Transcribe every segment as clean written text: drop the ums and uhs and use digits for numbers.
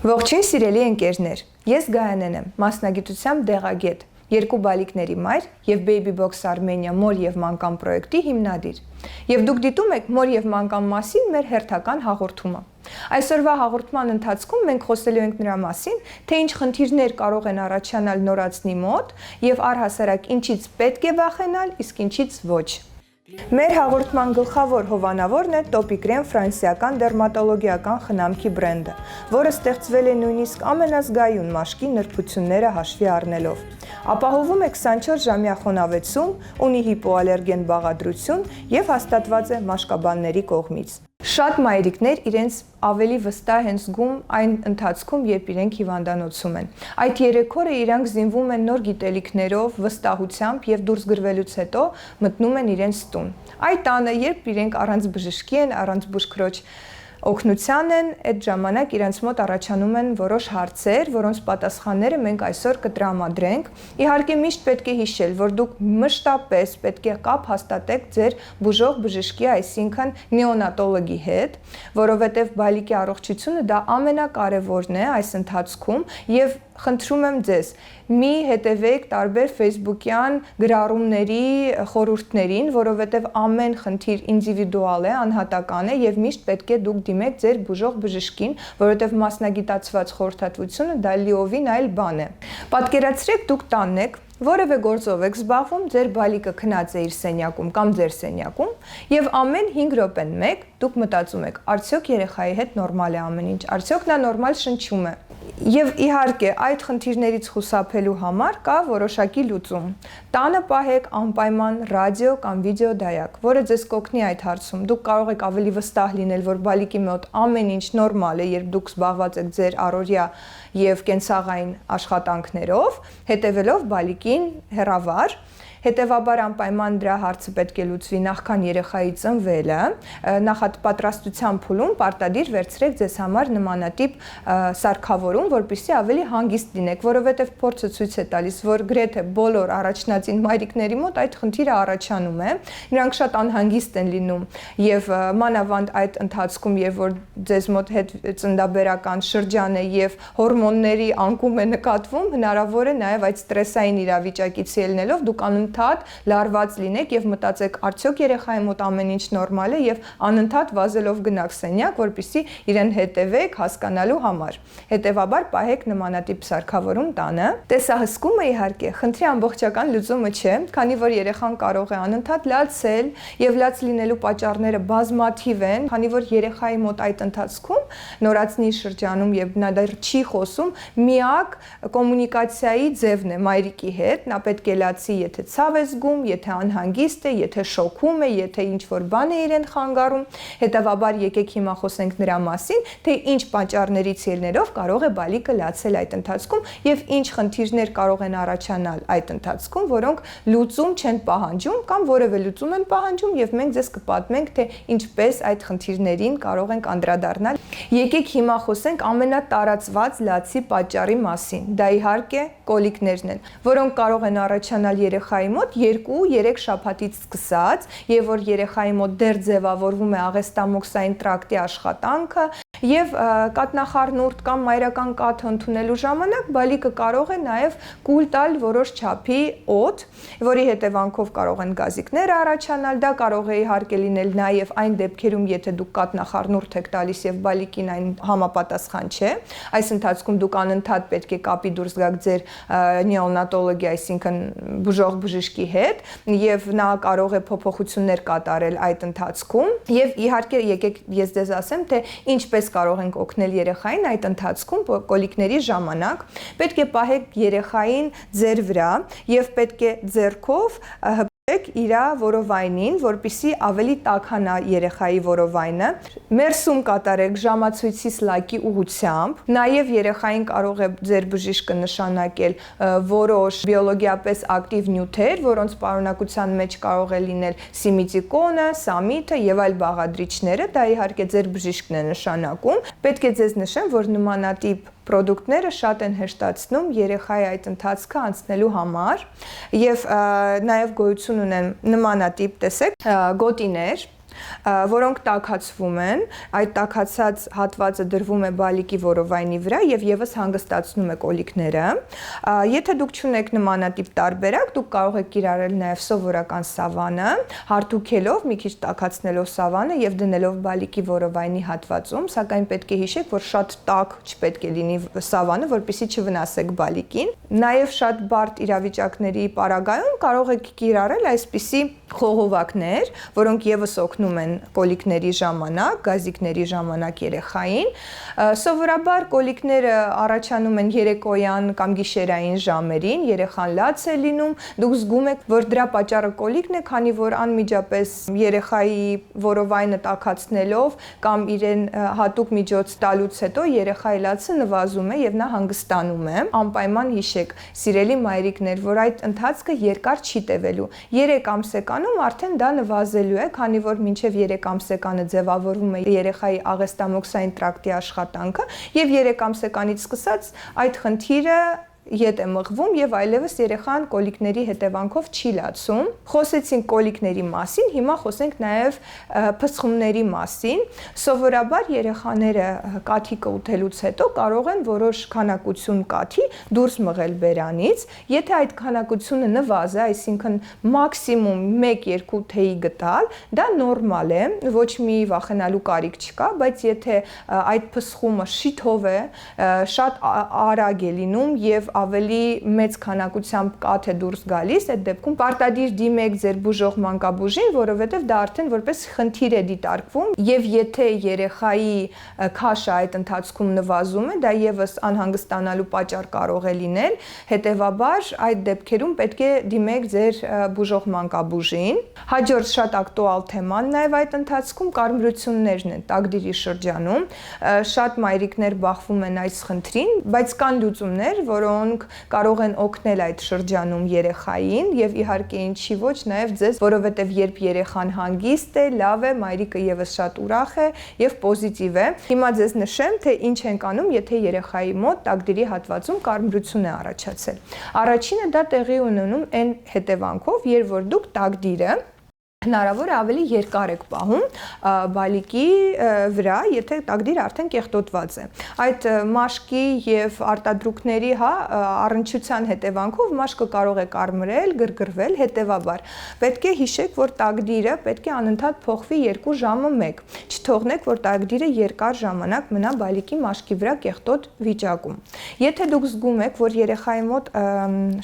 Ողջույն սիրելի ընկերներ, ես Գայանեն եմ, մասնագիտությամբ դեղագետ, երկու բալիկների մայր և Baby Box Armenia մոր և մանկան պրոյեկտի հիմնադիր։ Եվ դուք դիտում եք մոր և մանկան մասին մեր հերթական հաղորդումը։ Այսօրվա հաղորդման ընթացքում մենք խոսելու ենք նրա մասին, թե ինչ խնդիրներ կարող են առաջանալ նորածնի մոտ և առհասարակ ինչից պետք է վախենալ, իսկ ինչից ոչ։ Մեր հաղորդման գլխավոր հովանավորն է Topicrem ֆրանսիական դերմատոլոգիական խնամքի բրենդը, որը ստեղծվել է նույնիսկ ամենազգայուն մաշկի նրբությունները հաշվի առնելով։ Ապահովում է 24-ժամյա խոնավեցում, ունի հիպոալերգեն բաղադրություն և հաստատված է մաշկաբանների կողմից։ Շատ մայրիկներ իրենց ավելի վստահ են զգում այն ընթացքում, երբ իրենք հիվանդանոցում են։ Այդ 3 օրը իրանք զինվում են նոր գիտելիքներով, վստահությամբ և դուրս գրվելուց հետո մտնում են իրենց տուն։ Այդ տանը, երբ իրենք առանց բժշկի են, առանց բուժքրոջ օգնության են, այդ ժամանակ իրենց մոտ առաջանում են որոշ հարցեր, որոնց պատասխանները մենք այսօր կտրամադրենք։ Իհարկե միշտ պետք է հիշել, որ դուք մշտապես պետք է կապ հաստատեք ձեր բուժող բժշկի, այսինքն նեոնատոլոգի հետ, որովհետև բալիկի առողջությունը դա ամենակարևորն է այս ընթացքում և խնդրում եմ ձեզ, մի հետևեք տարբեր Facebook-յան գրառումների խորհուրդներին, որովհետև ամեն խնդիր ինդիվիդուալ է, անհատական է և միշտ պետք է դուք դիմեք ձեր բուժող բժշկին, որովհետև մասնագիտացված խորհրդատվությունը դա լիովին այլ բան է։ Պատկերացրեք դուք տանն եք, որևէ գործով եք զբաղվում, ձեր բալիկը քնած է իր սենյակում կամ ձեր սենյակում և ամեն 5 րոպեն մեկ դուք մտածում եք, արդյոք երեխայի հետ նորմալ է ամեն ինչ, արդյոք նա նորմալ շնչում է։ Եվ իհարկե այդ խնդիրներից խուսափելու համար կա որոշակի լուծում։ Տանը պահեք անպայման ռադիո կամ վիդեո դայակ, որը ձեզ կօգնի այդ հարցում։ Դուք կարող եք ավելի վստահ լինել, որ բալիկի մոտ ամեն ինչ նորմալ է, երբ դուք զբաղված եք ձեր առօրյա և կենցաղային աշխատանքներով, հետևելով բալիկին հեռավար։ Հետևաբար անպայման դրա հարցը պետք է լուծվի նախքան երեխայի ծնվելը, նախապատրաստության փուլում պարտադիր վերցրեք ձեզ համար նմանատիպ սարքավորում, որպեսզի ավելի հանգիստ լինեք, որովհետև փորձը ցույց է տալիս, որ գրեթե բոլոր առաջնածին մայրիկների մոտ այդ խնդիրը առաջանում է, նրանք շատ անհանգիստ են լինում և մանավանդ այդ ընթացքում, երբ որ ձեզ մոտ հետծնդաբերական շրջան է և հորմոնների անկում է նկատվում, հնարավոր է նաև այդ ստրեսային իրավիճակից ելնելով դուք անընդհատ լարված լինեք և մտածեք, արդյոք երեխայի մոտ ամեն ինչ նորմալ է և անընդհատ վազելով գնաք սենյակ, որպեսզի իրեն հետևեք հասկանալու համար։ Հետևաբար պահեք նմանատիպ սարքավորում տանը։ Տեսահսկումը իհարկե խնդրի ամբողջական լուծումը չէ, քանի որ երեխան կարող է անընդհատ լացել և լաց լինելու պատճառները բազմաթիվ են, քանի որ երեխայի մոտ այդ ընթացքում նորածնի շրջանում եւ նա դեռ չի խոսում, միակ կոմունիկացիայի ձևն է մայրիկի հետ, նա պետք է լացի, եթե ցավ է զգում, եթե անհանգիստ է, եթե շոկում է, եթե ինչ-որ բան է իրեն խանգարում։ Հետևաբար եկեք հիմա խոսենք նրա մասին, թե ինչ պատճառներից ելնելով կարող է բալիկը լացել այդ ընթացքում եւ ինչ խնդիրներ կարող են առաջանալ այդ ընթացքում, որոնք լուծում չեն պահանջում կամ որևէ լուծում են պահանջում եւ մենք ձեզ կպատմենք, թե ինչպես այդ խնդիրներին կարող ենք անդրադառնալ։ Եկեք հիմա խոսենք ամենատարածված լացի պատճառի մասին։ Դա իհարկե կոլիկներն են, որոնք կարող են առաջանալ երեխայի մոտ 2-3 շաբաթից սկսած, եւ որ երեխայի մոտ դեռ ձևավորվում է աղեստամոքսային տրակտի աշխատանքը եւ կաթնախառնուրդ կամ մայրական կաթ ընդունելու ժամանակ բալիկը կարող է նաեւ կուլ տալ որոշ չափի օդ, որի հետևանքով կարող են գազիկներ առաջանալ, դա կարող է իհարկե լինել նաեւ այն դեպքերում, եթե դուք կաթնախառնուրդ եք տալիս եւ բալիկին այն համապատասխան չէ, այս ընթացքում դուք անընդհատ պետք է կապի դուրս գաք ձեր նեոնատոլոգի, այսինքն բուժող բժշկի հետ եւ նա կարող է փոփոխություններ կատարել այդ ընթացքում եւ իհարկե եկեք ես ձեզ ասեմ, թե ինչպես կարող ենք օգնել երեխային այդ ընթացքում կոլիկների ժամանակ, պետք է պահեք երեխային ձեր վրա եւ պետք է ձեռքով իր որովայնին, որպեսզի ավելի տաքանա երեխայի որովայնը, մերսում կատարեք ժամացույցի սլակի ուղղությամբ, նաև երեխային կարող է ձեր բժիշկը նշանակել որոշ բիոլոգիապես ակտիվ նյութեր, որոնց պարունակության մեջ կարող է լինել սիմիդիկոնը, սամիթը եւ այլ բաղադրիչները, դա իհարկե ձեր բժիշկն է նշանակում։ Պետք է ձեզ նշեմ, որ նմանատիպ պրոդուկտները շատ են հեշտացնում երեխայի այդ ընթացքը անցնելու համար եւ նաեւ գոյություն ունեն նմանատիպ, տեսեք, գոտիներ, որոնք տաքացվում են, այդ տաքացած հատվածը դրվում է բալիկի որովայնի վրա եւ եւս հանգստացնում է կոլիկները։ Եթե դուք չունեք նմանատիպ տարբերակ, դուք կարող եք կիրառել նաեւ սովորական սավանը, հարթուքելով, մի քիչ տաքացնելով սավանը եւ դնելով բալիկի որովայնի հատվածում, սակայն պետք է հիշեք, որ շատ տաք չպետք է լինի սավանը, որպեսզի չվնասեք բալիկին։ Նաեւ շատ բարդ իրավիճակների պարագայում կարող եք կիրառել այսպիսի խողովակներ, որոնք եւս օգնում են կոլիկների ժամանակ, գազիկների ժամանակ երեխային։ Սովորաբար կոլիկները առաջանում են երեկոյան կամ գիշերային ժամերին, երեխան լաց է լինում, դուք զգում եք, որ դրա պատճառը կոլիկն է, քանի որ անմիջապես երեխայի որովայնը տաքացնելով կամ իրեն հատուկ միջոց տալուց հետո երեխայի լացը նվազում է եւ նա հանգստանում է։ Անպայման հիշեք, սիրելի մայրիկներ, որ այդ ընթացքը երկար չի տևելու։ 3 ամսեկանում արդեն դա նվազելու է, քանի որ մինչև 3 ամսեկանը ձևավորվում է երեխայի աղեստամոքսային տրակտի աշխատանքը եւ 3 ամսեկանից սկսած այդ խնդիրը ետ է մղվում եւ այլևս երեխան կոլիկների հետևանքով չի լացում։ Խոսեցինք կոլիկների մասին, հիմա խոսենք նաեւ փսխումների մասին։ Սովորաբար երեխաները կաթիկը ուտելուց հետո կարող են որոշ քանակություն կաթի դուրս մղել բերանից։ Եթե այդ քանակությունը նվազ է, այսինքն մաքսիմում 1-2 թեյի գտալ, դա նորմալ է, ոչ մի վախենալու կարիք չկա, բայց եթե այդ փսխումը շիթով է, շատ արագ է լինում եւ ավելի մեծ քանակությամբ կաթ է դուրս գալիս, այդ դեպքում պարտադիր դիմեք ձեր բուժող մանկաբույժին, որովհետև դա արդեն որպես խնդիր է դիտարկվում եւ եթե երեխայի քաշը այդ ընթացքում նվազում է, դա եւս անհանգստանալու պատճառ կարող է լինել, հետեւաբար այդ դեպքերում պետք է դիմեք ձեր բուժող մանկաբույժին։ Հաջորդ շատ ակտուալ թեման նաեւ այդ ընթացքում կարմրություններն են տակդիրի շրջանում։ Շատ մայրիկներ բախվում են այս խնդրին, բայց կան լուծումներ, որոնք կարող են օգնել այդ շրջանում երեխային եւ իհարկե ինչի ոչ նաեւ ձեզ, որովհետեւ երբ երեխան հանգիստ է, լավ է, մայրիկը եւս շատ ուրախ է եւ պոզիտիվ է։ Հիմա ձեզ նշեմ, թե ինչ ենք անում, եթե երեխայի մոտ տակդիրի հատվածում կարմրություն է առաջացել։ Առաջինը դա տեղի ունենում այն հետևանքով, երբ որ դուք տակդիրը հնարավոր է ավելի երկար եք պահում բալիկի վրա, եթե տակդիրը արդեն կեղտոտված է։ Այդ մաշկի եւ արտադրուկների առնչության հետևանքով մաշկը կարող է կարմրել, գրգռվել, հետեւաբար պետք է հիշեք, որ տակդիրը պետք է անընդհատ փոխվի 2 ժամը 1։ Չթողնեք, որ տակդիրը երկար ժամանակ մնա բալիկի մաշկի վրա կեղտոտ վիճակում։ Եթե դուք զգում եք, որ երեխայի մոտ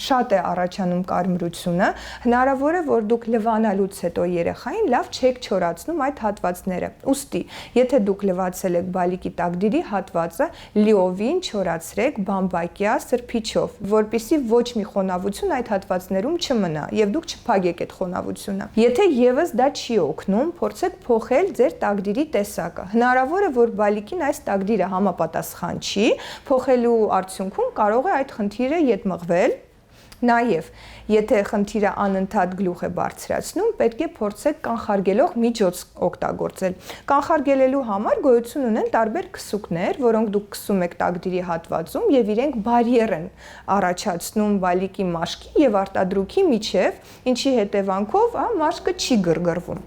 շատ է առաջանում կարմրությունը, հնարավոր է, որ դուք լվանալուց հետո երեխային լավ չեք չորացնում այդ հատվածները։ Ուստի, եթե դուք լվացել եք բալիկի տակդիրի հատվածը, լիովին չորացրեք բամբակյա սրբիչով, որպեսզի ոչ մի խոնավություն այդ հատվածներում չմնա եւ դուք չփակեք այդ խոնավությունը։ Եթե եւս դա չի օգնում, փորձեք փոխել ձեր տակդիրի տեսակը։ Հնարավոր է, որ բալիկին այս տակդիրը համապատասխան չի, փոխելու արդյունքում կարող է այդ խնդիրը ետ մղվել։ Նաև, եթե խնդիրը անընդհատ գլուխ է բարձրացնում, պետք է փորձեք կանխարգելող միջոց օգտագործել։ Կանխարգելելու համար գոյություն ունեն տարբեր քսուկներ, որոնք դուք քսում եք տակդիրի հատվածում եւ իրենք բարիեր են առաջացնում բալիկի մաշկի եւ արտադրուկի միջև, ինչի հետևանքով մաշկը չի գրգռվում։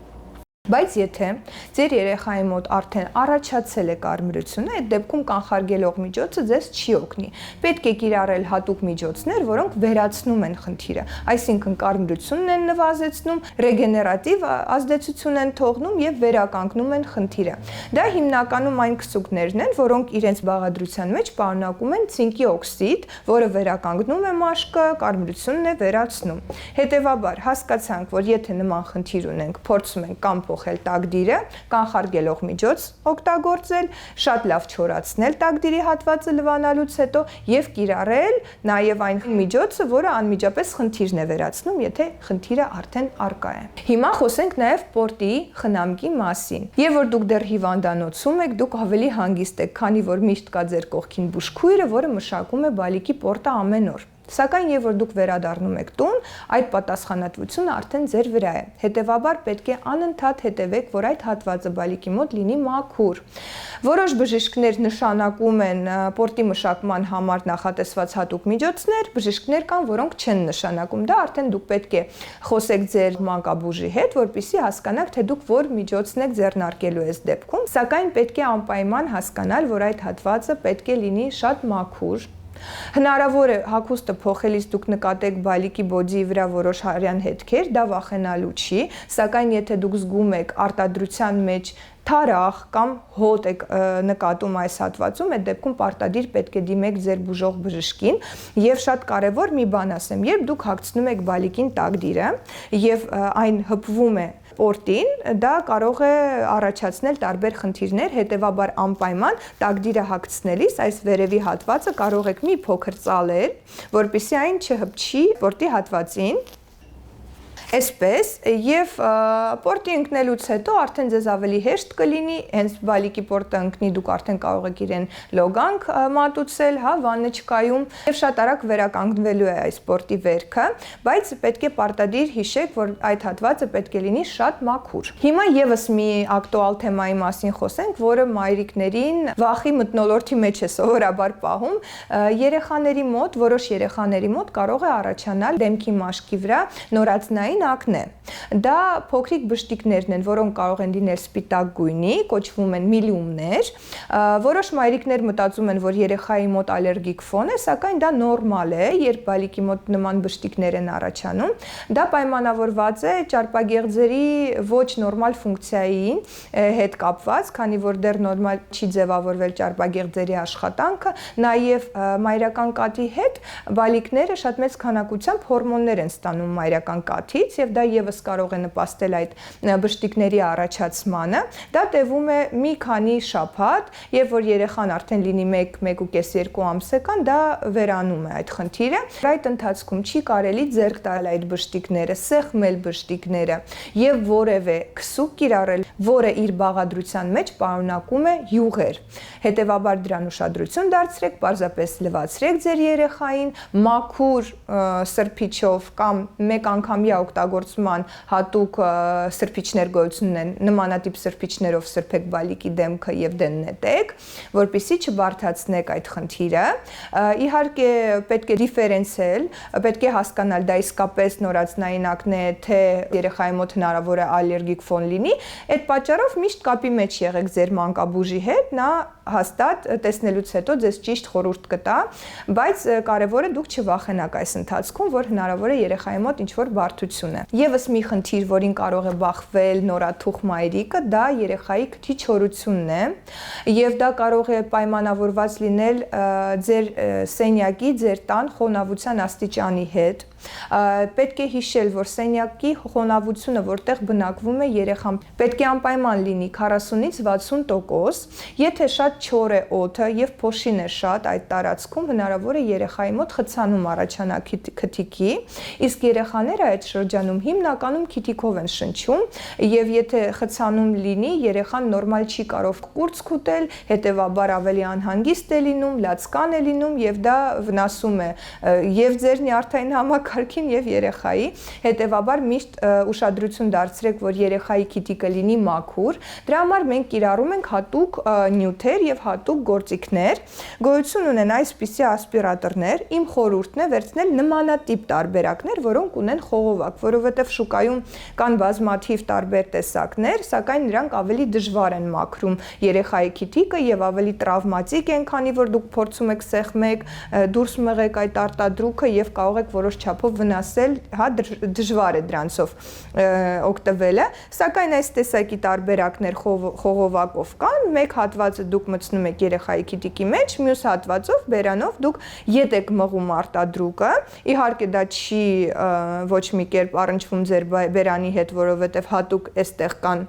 Բայց եթե ձեր երեխայի մոտ արդեն առաջացել է կարմրությունը, այդ դեպքում կանխարգելող միջոցը ձեզ չի օգնի։ Պետք է կիրառել հատուկ միջոցներ, որոնք վերացնում են խնդիրը, այսինքն կարմրությունն են նվազեցնում, ռեգեներատիվ ազդեցություն են թողնում եւ վերականգնում են խնդիրը։ Դա հիմնականում այն քսուկներն են, որոնք իրենց բաղադրության մեջ պարունակում են ցինկի օքսիդ, որը վերականգնում է մաշկը, կարմրությունն է վերացնում։ Հետևաբար հասկացանք, որ եթե նման խնդիր ունենք, փորձում ենք կամ փոխել տակդիրը, կանխարգելող միջոց օգտագործել, շատ լավ չորացնել տակդիրի հատվածը լվանալուց հետո եւ կիրառել նաեւ այն միջոցը, որը անմիջապես խնդիրն է վերացնում, եթե խնդիրը արդեն առկա է։ Հիմա խոսենք նաեւ պորտի խնամքի մասին։ Եվ որ դուք դեռ հիվանդանոցում եք, դուք ավելի հանգիստ եք, քանի որ միշտ կա ձեր կողքին բուժքույրը, որը մշակում է բալիկի պորտը ամեն օր։ Սակայն եւ որ դուք վերադառնում եք տուն, այդ պատասխանատվությունը արդեն ձեր վրա է։ Հետևաբար պետք է անընդհատ հետևեք, որ այդ հատվածը բալիկի մոտ լինի մաքուր։ Որոշ բժիշկներ նշանակում են պորտի մշակման համար նախատեսված հատուկ միջոցներ, բժիշկներ կան, որոնք չեն նշանակում։ Դա արդեն դուք պետք է խոսեք ձեր մանկաբույժի հետ, որպեսզի հասկանաք, թե դուք որ միջոցն եք ձեռնարկելու այս դեպքում, սակայն պետք է անպայման հասկանալ, որ այդ հատվածը պետք է լինի շատ մաքուր։ Հնարավոր է հագուստը փոխելիս դուք նկատեք բալիկի բոդիի վրա որոշ հարյան հետքեր, դա վախենալու չի, սակայն եթե դուք զգում եք արտադրության մեջ թարախ կամ հոտ եք նկատում այս հատվածում, այդ դեպքում պարտադիր պետք է դիմեք ձեր բուժող բժշկին եւ շատ կարեւոր մի բան ասեմ, երբ դուք հագցնում եք բալիկին տակդիրը եւ այն հպվում է պորտին, դա կարող է առաջացնել տարբեր խնդիրներ, հետևաբար անպայման տակդիրը հագցնելիս այս վերևի հատվածը կարող եք մի փոքր ծալել, որպեսզի այն չհպչի պորտի հատվածին։ Այսպես եւ պորտի ընկնելուց հետո արդեն ձեզ ավելի հեշտ կլինի, հենց բալիկի պորտը ընկնի, դուք արդեն կարող եք իրեն լոգանք մատուցել, հա, վաննչկայում եւ շատ արագ վերականգնվելու է այս պորտի վերքը, բայց պետք է պարտադիր հիշեք, որ այդ հատվածը պետք է լինի շատ մաքուր։ Հիմա եւս մի ակտուալ թեմայի մասին խոսենք, որը մայրիկներին վախի մթնոլորտի մեջ է սովորաբար պահում։ Երեխաների մոտ, որոշ երեխաների մոտ կարող է առաջանալ դեմքի մաշկի վրա նորածնային ակնե։ Դա փոքրիկ բշտիկներն են, որոնք կարող են լինել սպիտակ գույնի, կոչվում են միլիումներ։ Որոշ մայրիկներ մտածում են, որ երեխայի մոտ ալերգիկ ֆոն է, սակայն դա նորմալ է, երբ բալիկի մոտ նման բշտիկներ են առաջանում։ Դա պայմանավորված է ճարպագեղձերի ոչ նորմալ ֆունկցիայի հետ կապված, քանի որ դեռ նորմալ չի ձևավորվել ճարպագեղձերի աշխատանքը, նաև մայրական կաթի հետ բալիկները շատ մեծ քանակությամբ հորմոններ են ստանում մայրական կաթից եւ դա եւս կարող է նպաստել այդ բշտիկների առաջացմանը։ Դա տևում է մի քանի շաբաթ, եւ որ երեխան արդեն լինի 1-1.5-2 ամսական, դա վերանում է այդ խնդիրը։ Այդ ընթացքում չի կարելի ձեռք տալ այդ բշտիկները, սեղմել բշտիկները եւ որևէ քսուկ կիրառել, որը իր բաղադրության մեջ պարունակում է յուղեր։ Հետևաբար դրան ուշադրություն դարձրեք, պարզապես լվացրեք ձեր երեխային մաքուր սրբիչով կամ մեկ անգամյա օգտագործման հատուկ սրբիչներ գոյություն ունեն, նմանատիպ սրբիչներով սրբեք բալիկի դեմքը եւ դեննետեք, որպեսզի չբարդացնեք այդ խնդիրը։ Իհարկե պետք է դիֆերենցիալ, պետք է հասկանալ դա իսկապես նորածնային ակնե է, թե երեխայի մոտ հնարավոր է ալերգիկ ֆոն լինի։ Այդ պատճառով միշտ կապի մեջ եղեք ձեր մանկաբույժի հետ, նա հաստատ տեսնելուց հետո ձեզ ճիշտ խորհուրդ կտա, բայց կարևորը դուք չվախենաք այս ընթացքում, որ հնարավոր է երեխայի մոտ ինչ-որ բարդություն է։ Եվս մի խնդիր, որին կարող է բախվել նորաթուխ մայրիկը, դա երեխայի քթի չորությունն է, եւ դա կարող է պայմանավորված լինել ձեր սենյակի, ձեր տան խոնավության աստիճանի հետ։ Պետք է հիշել, որ սենյակի խոնավությունը, որտեղ բնակվում է երեխան, պետք է անպայման լինի 40-ից 60%, եթե շատ չոր է օդը եւ փոշին է շատ այդ տարածքում, հնարավոր է երեխայի մոտ խցանում առաջանա քթիկի, իսկ երեխաները այդ շրջանում հիմնականում քթիկով են շնչում եւ եթե խցանում լինի, երեխան նորմալ չի կարող կուրծք ուտել, հետեւաբար ավելի անհանգիստ է լինում, լացկան է լինում եւ դա վնասում է եւ ձեր նյարդային համակարգին եւ երեխայի, հետեւաբար միշտ ուշադրություն դարձրեք, որ երեխայի քթիկը լինի մաքուր, դրա համար մենք կիրառում ենք հատուկ նյութեր եւ հատուկ գործիքներ, գոյություն ունեն այսպիսի ասպիրատորներ, իմ խորհուրդն է վերցնել նմանատիպ տարբերակներ, որոնք ունեն խողովակ, որովհետեւ շուկայում կան բազմաթիվ տարբեր տեսակներ, սակայն նրանք ավելի դժվար են մաքրում երեխայի քթիկը եւ ավելի տրավմատիկ են, քանի որ դուք փորձում եք սեղմեք, դուրս մղեք այդ արտադրուկը եւ կարող եք որոշ չափով վնասել, հա, դժվար է դրանցով օգտվելը, սակայն այս տեսակի տարբերակներ խողովակով կան, մեկ հատվածը դուք մտցնում եք երեխայի քթիկի մեջ, մյուս հատվածով բերանով դուք ետ եք մղում արտադրուկը, իհարկե դա չի ոչ մի կերպ առնչվում ձեր բերանի հետ, որովհետև հատուկ այստեղ կան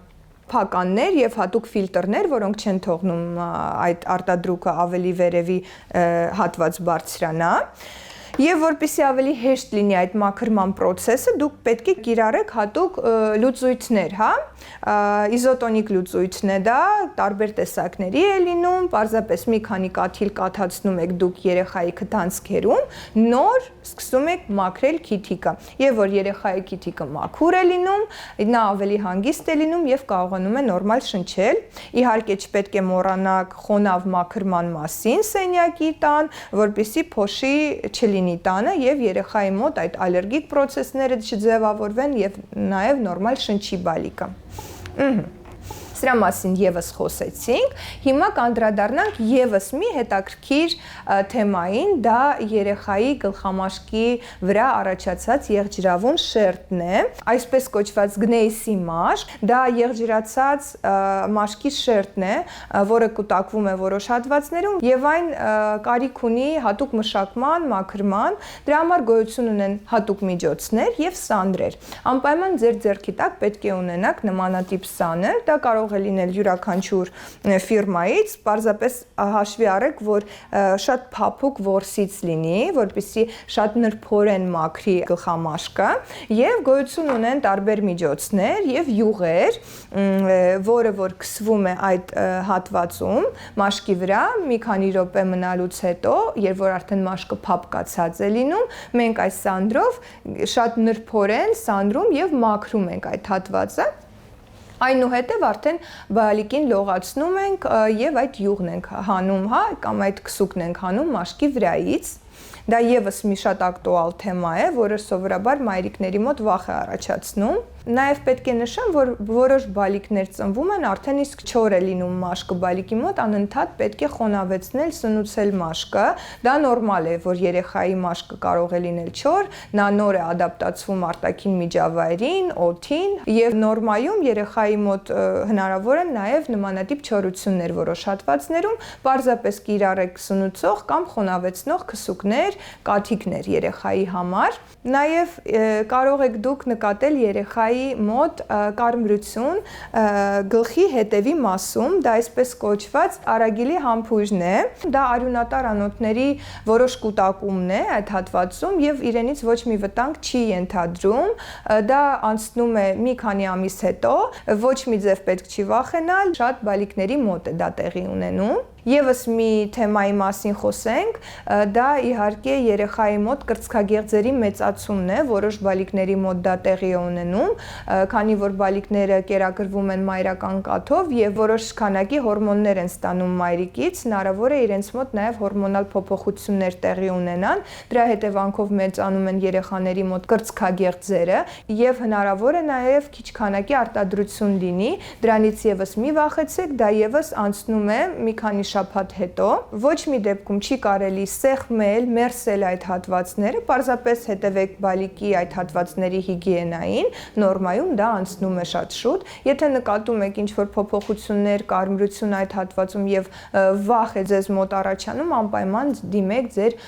փականներ եւ հատուկ ֆիլտրներ, որոնք չեն թողնում այդ արտադրուկը ավելի վերևի հատված բարձրանա։ Եվ որպեսզի ավելի հեշտ լինի այդ մաքրման process-ը, դուք պետք է կիրառեք հատուկ լուծույթներ, հա? Իզոտոնիկ լուծույթն է դա, տարբեր տեսակների է լինում, պարզապես մի քանի կաթիլ կաթացնում եք դուք երեխայի քթանցքերում, նոր սկսում եք մաքրել քիթիկը։ Եվ որ երեխայի քիթիկը մաքուր է լինում, նա ավելի հանգիստ է լինում եւ կարողանում է նորմալ շնչել։ Իհարկե չպետք է մոռանաք խոնավ մաքրման մասին սենյակի տան, որպեսզի փոշի չլինի տանը եւ երեխայի մոտ այդ ալերգիկ process-ները չձևավորվեն եւ նաեւ նորմալ շնչի բալիկը։ Սրա մասին եւս խոսեցինք, հիմա կանդրադառնանք եւս մի հետաքրքիր թեմային, դա երեխայի գլխամաշկի վրա առաջացած եղջերավուն շերտն է, այսպես կոչված գնեյսի մաշկ, դա եղջերացած մաշկի շերտն է, որը կուտակվում է որոշ հատվածներում եւ այն կարիք ունի հատուկ մշակման, մաքրման, դրա համար գոյություն ունեն հատուկ միջոցներ եւ սանրեր։ Անպայման ձեր ձեռքի տակ պետք է ունենաք նմանատիպ սաներ, դա կարող է լինել յուրաքանչյուր ֆիրմայից, պարզապես հաշվի առեք, որ շատ փափուկ որսից լինի, որպեսզի շատ նրբորեն մաքրի գլխամաշկը եւ գոյություն ունեն տարբեր միջոցներ եւ յուղեր, որը որ քսվում է այդ հատվածում մաշկի վրա մի քանի րոպե մնալուց հետո, երբ որ արդեն մաշկը փափկացած է լինում, մենք այս սանդրով շատ նրբորեն սանդրում եւ մաքրում ենք այդ հատվածը։ Այնուհետև արդեն բալիկին լողացնում ենք եւ այդ յուղն ենք հանում, հա, կամ այդ քսուկն ենք հանում մաշկի վրայից։ Դա եւս մի շատ ակտուալ թեմա է, որը սովորաբար մայրիկների մոտ վախ է առաջացնում։ Նաև պետք է նշեմ, որ որոշ բալիկներ ծնվում են, արդեն իսկ չոր է լինում մաշկը բալիկի մոտ, անընդհատ պետք է խոնավեցնել, սնուցել մաշկը։ Դա նորմալ է, որ երեխայի մաշկը կարող է լինել չոր, նա նոր է ադապտացվում արտաքին միջավայրին, օդին, եւ նորմայում երեխայի մոտ հնարավոր են նաև նմանատիպ չորություններ որոշ հատվածներում, պարզապես կիրառեք սնուցող կամ խոնավեցնող քսուկներ, կաթիքներ երեխայի համար։ Նաև կարող եք դուք նկատել երեխայի մոտ կարմրություն գլխի հետևի մասում, դա այսպես կոչված արագիլի համբույրն է, դա արյունատար անոթների որոշ կուտակումն է այդ հատվածում եւ իրենից ոչ մի վտանգ չի ենթադրում, դա անցնում է մի քանի ամիս հետո, ոչ մի ձև պետք չի վախենալ, շատ բալիկների մոտ է դա տեղի ունենում։ Եվս մի թեմայի մասին խոսենք, դա իհարկե երեխայի մոտ կրծքագեղձերի մեծացումն է, որոշ բալիկների մոտ դա տեղի է ունենում, քանի որ բալիկները կերակրվում են մայրական կաթով եւ որոշ քանակի հորմոններ են ստանում մայրիկից, հնարավոր է իրենց մոտ նաեւ հորմոնալ փոփոխություններ տեղի ունենան, դրա հետևանքով մեծանում են երեխաների մոտ կրծքագեղձերը եւ հնարավոր է նաեւ քիչ քանակի արտադրություն լինի, դրանից եւս մի վախեցեք, դա եւս անցնում է մի քանի շաբաթ հետո, ոչ մի դեպքում չի կարելի սեղմել, մերսել այդ հատվածները, պարզապես հետևեք բալիկի այդ հատվածների հիգիենային, նորմայում դա անցնում է շատ շուտ, եթե նկատում եք ինչ-որ փոփոխություններ, կարմրություն այդ հատվածում եւ վախ է ձեզ մոտ առաջանում, անպայման դիմեք ձեր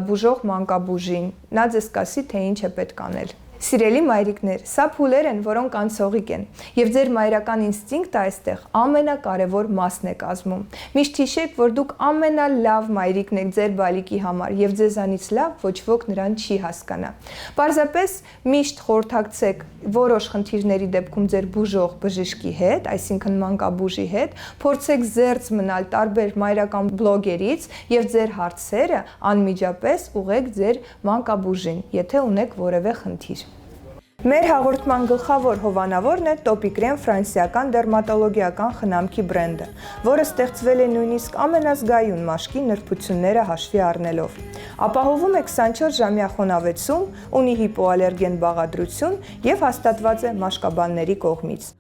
բուժող մանկաբուժին, նա ձեզ կասի, թե ինչ է պետք անել։ Սիրելի մայրիկներ, սա փուլեր են, որոնք անցողիկ են, եւ ձեր մայրական ինստինկտը այստեղ ամենակարևոր մասն է կազմում։ Միշտ հիշեք, որ դուք ամենալավ մայրիկն եք ձեր բալիկի համար եւ ձեզանից լավ ոչ ոք նրան չի հասկանա։ Պարզապես միշտ խորհրդակցեք որոշ խնդիրների դեպքում ձեր բուժող բժշկի հետ, այսինքն մանկաբուժի հետ, փորձեք զերծ մնալ տարբեր մայրական բլոգերից եւ ձեր հարցերը անմիջապես ուղղեք ձեր մանկաբուժին, եթե ունեք որևէ խնդիր։ Մեր հաղորդման գլխավոր հովանավորն է Topicrem ֆրանսիական դերմատոլոգիական խնամքի բրենդը, որը ստեղծվել է նույնիսկ ամենազգայուն մաշկի նրբությունները հաշվի առնելով։ Ապահովում է 24-ժամյա խոնավեցում, ունի հիպոալերգեն բաղադրություն եւ հաստատված է մաշկաբանների կողմից։